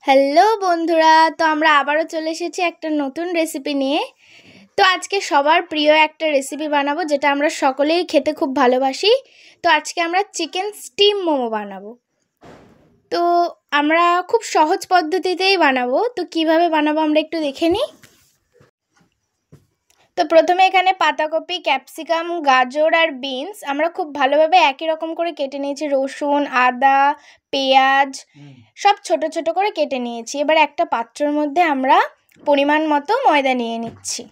Hello বন্ধুরা, তো আমরা আবারও চলে এসেছি একটা নতুন রেসিপি নিয়ে। তো আজকে সবার প্রিয় একটা রেসিপি বানাবো, যেটা আমরা সকলেই খেতে খুব ভালোবাসি। তো আজকে আমরা চিকেন স্টিম মোমো বানাবো। তো আমরা খুব সহজ পদ্ধতিতেই বানাবো। তো কিভাবে বানাবো আমরা একটু দেখে নিই। তো প্রথমে এখানে পাতাকপি, ক্যাপসিকাম, গাজর আর বিনস আমরা খুব ভালোভাবে একই রকম করে কেটে নিয়েছি। রসুন, আদা, পেঁয়াজ সব ছোট ছোট করে কেটে নিয়েছি। এবার একটা পাত্রের মধ্যে আমরা পরিমাণ মতো ময়দা নিয়ে নিচ্ছি।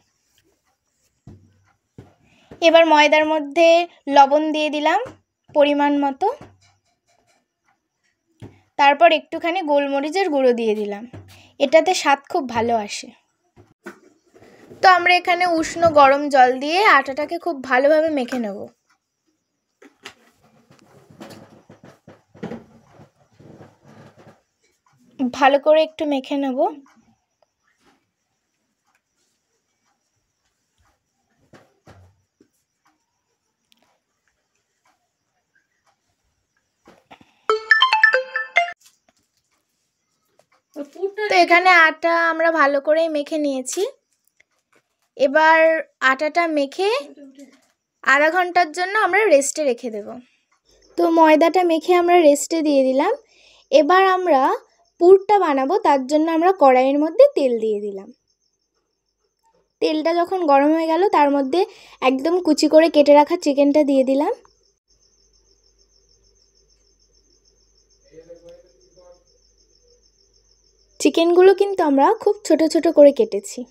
এবার ময়দার মধ্যে লবণ দিয়ে দিলাম পরিমাণ মতো। তারপর একটুখানি গোলমরিচের গুঁড়ো দিয়ে দিলাম, এটাতে স্বাদ খুব ভালো আসে। তো আমরা এখানে উষ্ণ গরম জল দিয়ে আটাটাকে খুব ভালোভাবে মেখে নেব। ভালো করে একটু মেখে নেব। তো এখানে আটা আমরা ভালো করেই মেখে নিয়েছি। এবার আটাটা মেখে আধা ঘন্টার জন্য আমরা রেস্টে রেখে দেব। তো ময়দাটা মেখে আমরা রেস্টে দিয়ে দিলাম। এবার আমরা পুরটা বানাবো, তার জন্য আমরা কড়াইয়ের মধ্যে তেল দিয়ে দিলাম। তেলটা যখন গরম হয়ে গেল, তার মধ্যে একদম কুচি করে কেটে রাখা চিকেনটা দিয়ে দিলাম। চিকেনগুলো কিন্তু আমরা খুব ছোট ছোট করে কেটেছি।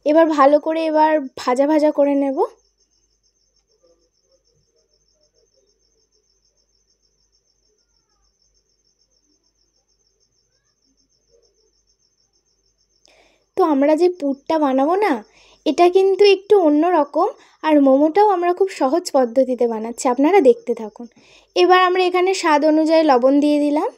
এবার ভালো করে ভাজা ভাজা করে নেব। তো আমরা যে পুরটা বানাবো না, এটা কিন্তু একটু অন্য রকম, আর মোমোটাও আমরা খুব সহজ পদ্ধতিতে বানাচ্ছি, আপনারা দেখতে থাকুন। এবার আমরা এখানে স্বাদ অনুযায়ী লবণ দিয়ে দিলাম।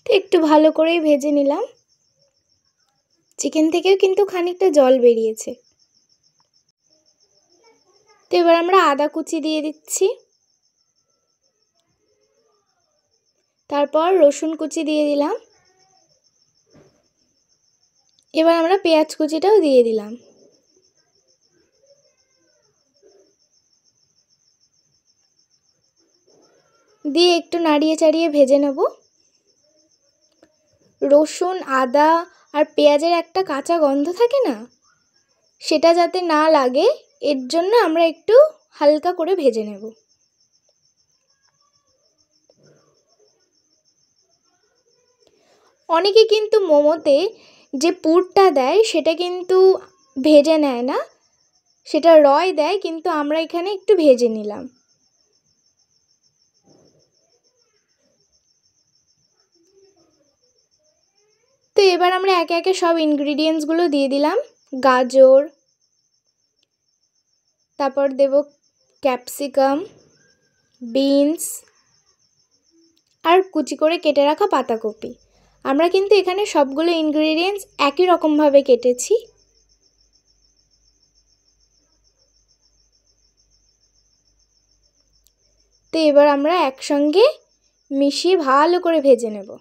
একটু ভালো করেই ভেজে নিলাম। চিকেন থেকেও কিন্তু খানিকটা জল বেরিয়েছে। তো এবার আমরা আদা কুচি দিয়ে দিচ্ছি, তারপর রসুন কুচি দিয়ে দিলাম। এবার আমরা পেঁয়াজ কুচিটাও দিয়ে দিলাম। দিয়ে একটু নাড়িয়ে চাড়িয়ে ভেজে নেব। রসুন, আদা আর পেঁয়াজের একটা কাঁচা গন্ধ থাকে না, সেটা যাতে না লাগে, এর জন্য আমরা একটু হালকা করে ভেজে নেব। অনেকে কিন্তু মোমোতে যে পুরটা দেয় সেটা কিন্তু ভেজে নেয় না, সেটা রয় দেয়, কিন্তু আমরা এখানে একটু ভেজে নিলাম। তো এবার আমরা একে একে সব ইনগ্রিডিয়েন্টসগুলো দিয়ে দিলাম। গাজর, তারপর দেব ক্যাপসিকাম, বিনস আর কুচি করে কেটে রাখা পাতাকপি। আমরা কিন্তু এখানে সবগুলো ইনগ্রিডিয়েন্টস একই রকমভাবে কেটেছি। তো এবার আমরা একসঙ্গে মিশিয়ে ভালো করে ভেজে নেব।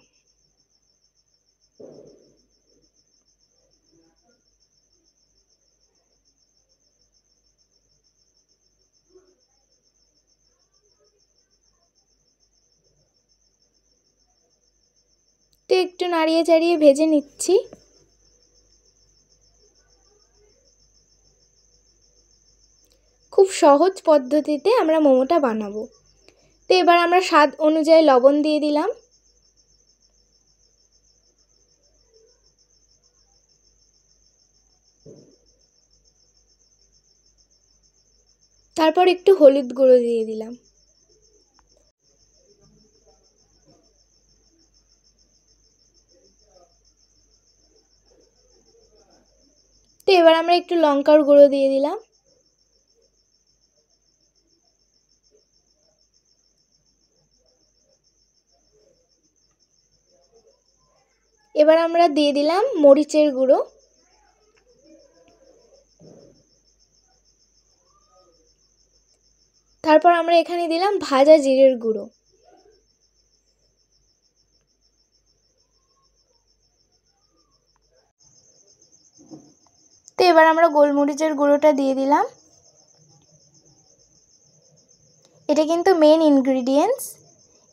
তো একটু নাড়িয়ে চাড়িয়ে ভেজে নিচ্ছি। খুব সহজ পদ্ধতিতে আমরা মোমোটা বানাবো। তো এবার আমরা স্বাদ অনুযায়ী লবণ দিয়ে দিলাম। তারপর একটু হলুদ গুঁড়ো দিয়ে দিলাম। তো এবার আমরা একটু লঙ্কার গুঁড়ো দিয়ে দিলাম। এবার আমরা দিয়ে দিলাম মরিচের গুঁড়ো। তারপর আমরা এখানে দিলাম ভাজা জিরের গুঁড়ো। তো এবার আমরা গোলমরিচের গুঁড়োটা দিয়ে দিলাম। এটা কিন্তু মেন ইনগ্রিডিয়েন্টস,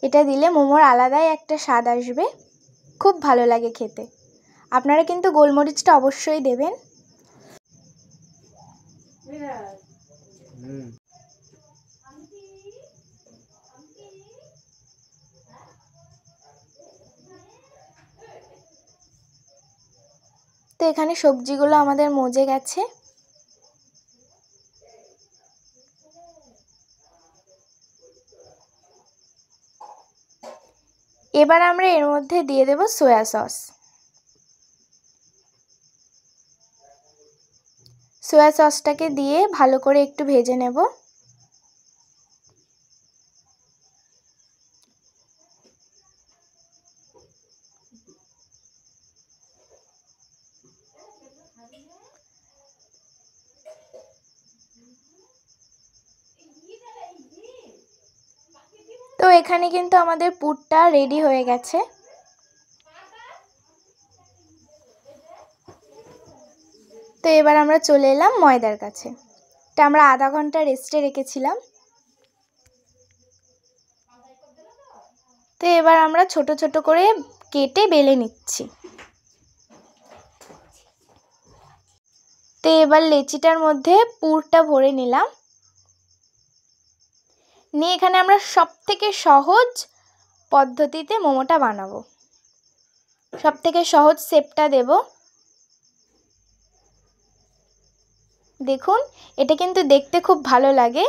এটা দিলে মোমোর আলাদাই একটা স্বাদ আসবে, খুব ভালো লাগে খেতে। আপনারা কিন্তু গোলমরিচটা অবশ্যই দেবেন। তো এখানে সবজিগুলো আমাদের মজে গেছে। এবার আমরা এর মধ্যে দিয়ে দেব সয়া সস। সয়া সসটাকে দিয়ে ভালো করে একটু ভেজে নেব। তো এখানে কিন্তু আমাদের পুরটা রেডি হয়ে গেছে। তো এবার আমরা চলে এলাম ময়দার কাছে। এটা আমরা আধা ঘন্টা রেস্টে রেখেছিলাম। তো এবার আমরা ছোট ছোট করে কেটে বেলে নিচ্ছি। তো এবার লেচিটার মধ্যে পুরটা ভরে নিলাম। নিয়ে এখানে আমরা সবথেকে সহজ পদ্ধতিতে মোমোটা বানাবো। সবথেকে সহজ শেপটা দেব। দেখুন, এটা কিন্তু দেখতে খুব ভালো লাগে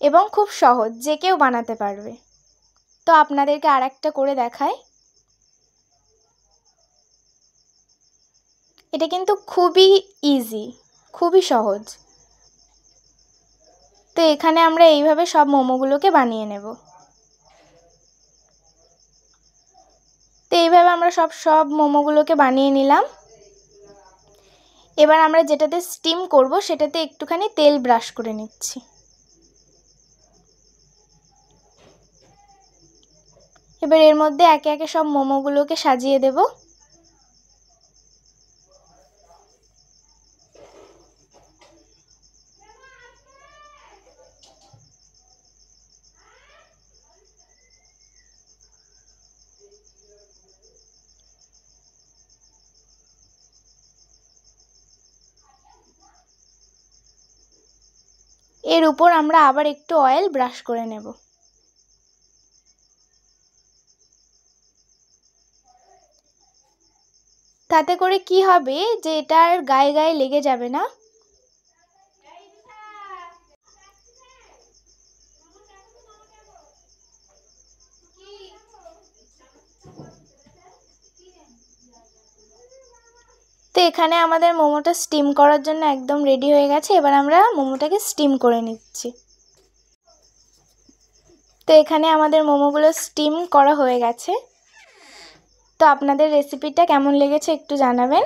এবং খুব সহজ, যে কেউ বানাতে পারবে। তো আপনাদেরকে আরেকটা করে দেখাই। এটা কিন্তু খুবই ইজি, খুবই সহজ। তো এখানে আমরা এইভাবে সব মোমোগুলোকে বানিয়ে নেব। তো এইভাবে আমরা সব মোমোগুলোকে বানিয়ে নিলাম। এবার আমরা যেটাতে স্টিম করব সেটাতে একটুখানি তেল ব্রাশ করে নিচ্ছি। এবার এর মধ্যে একে একে সব মোমোগুলোকে সাজিয়ে দেব। এর উপর আমরা আবার একটু অয়েল ব্রাশ করে নেব। তাতে করে কি হবে যে এটার গায়ে গায়ে লেগে যাবে না। তো এখানে আমাদের মোমোটা স্টিম করার জন্য একদম রেডি হয়ে গেছে। এবার আমরা মোমোটাকে স্টিম করে নিচ্ছি। তো এখানে আমাদের মোমোগুলো স্টিম করা হয়ে গেছে। তো আপনাদের রেসিপিটা কেমন লেগেছে একটু জানাবেন।